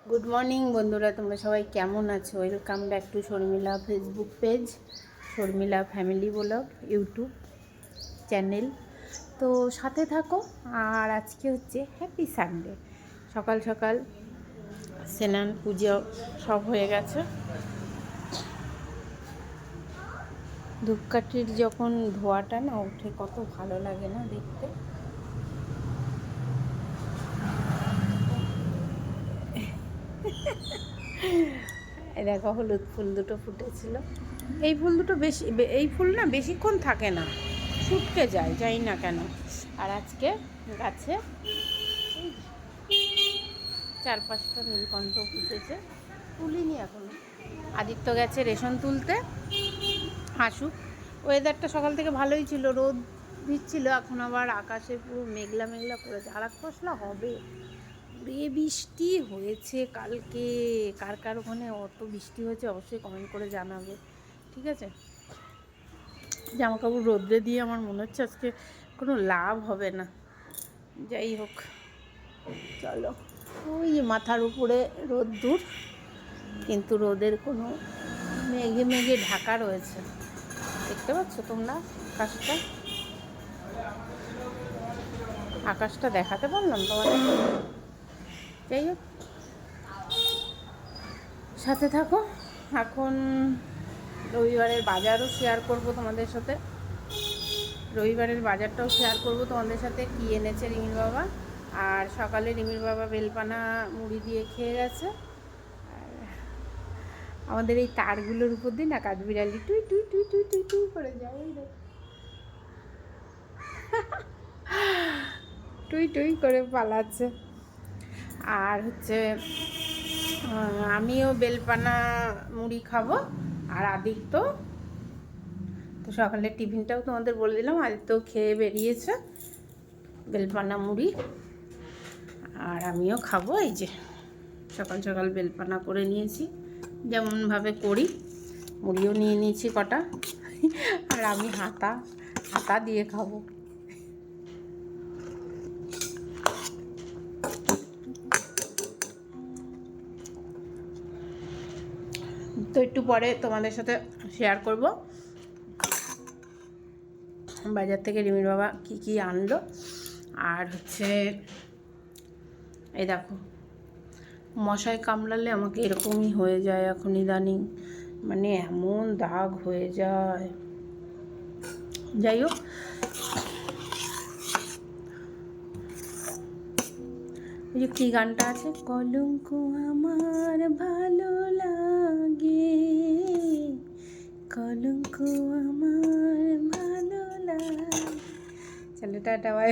Good morning বন্ধুরা, তোমরা সবাই কেমন আছো? Welcome back to Sharmila Facebook page, Sharmila family blog YouTube channel. তো সাথে থাকো। আর আজকে হচ্ছে হ্যাপি সানডে। সকাল সকাল স্নান পুজো সব হয়ে গেছে। ধূপকাঠির যখন ধোঁয়াটা না ওঠে কত ভালো লাগে না দেখতে। দেখো হলুদ ফুল দুটো ফুটেছিল। এই ফুল দুটো এই ফুল না বেশিক্ষণ থাকে না, শুটকে যায়, যাই না কেন। আর আজকে গাছে 4-5টা নীলকণ্ঠ ফুটেছে, তুলিনি এখনো। আদিত্য গেছে রেশন তুলতে, আসুক। ওয়েদারটা সকাল থেকে ভালোই ছিল, রোদ দিচ্ছিল, এখন আবার আকাশে পুরো মেঘলা মেঘলা করেছে। আর এক পশলা হবে। বৃষ্টি হয়েছে কালকে। কার কার ওখানে অত বৃষ্টি হয়েছে অবশ্যই কমেন্ট করে জানাবে, ঠিক আছে? জামা কাপড় রোদ্রে দিয়ে আমার মনে হচ্ছে আজকে কোনো লাভ হবে না। যাই হোক, চলো। ওই মাথার উপরে রোদ্দুর, কিন্তু রোদের কোনো মেঘে মেঘে ঢাকা রয়েছে। দেখতে পাচ্ছ তোমরা আকাশটা? আকাশটা দেখাতে পারলাম তোমাদের? যাই হোক, সাথে থাকো। এখন রবিবারের বাজারও শেয়ার করব তোমাদের সাথে। রবিবারের বাজারটাও শেয়ার করব তোমাদের সাথে, কী এনেছে রিমির বাবা। আর সকালে রিমির বাবা বেলপানা মুড়ি দিয়ে খেয়ে গেছে। আর আমাদের এই তারগুলোর উপর দিয়ে না কাঠবিড়ালি টুই টুই টুই টুই টুই টুই করে যায়, টুই টুই করে পালাচ্ছে। আর হচ্ছে আমিও বেলপানা মুড়ি খাবো। আর আদিত্য তো সকালের টিফিনটাও তোমাদের বলে দিলাম, আদিত্য খেয়ে বেরিয়েছে বেলপানা মুড়ি। আর আমিও খাবো। এই যে সকাল সকাল বেলপানা করে নিয়েছি, যেমনভাবে করি। মুড়িও নিয়ে নিয়েছি কটা। আর আমি হাতা দিয়ে খাবো। তো একটু পরে তোমাদের সাথে শেয়ার করব বাজার থেকে রিমির বাবা কি কি আনলো। আর হচ্ছে এই দেখো, মশায় কামড়ালে আমাকে এরকমই হয়ে যায় এখন ইদানিং, মানে এমন দাগ হয়ে যায়। যাই হোক, ওই যে কী গানটা আছে, কলঙ্ক আমার ভালো লাগে, কলঙ্ক আমার ভালো লাগে। চলো টাটা, বাই।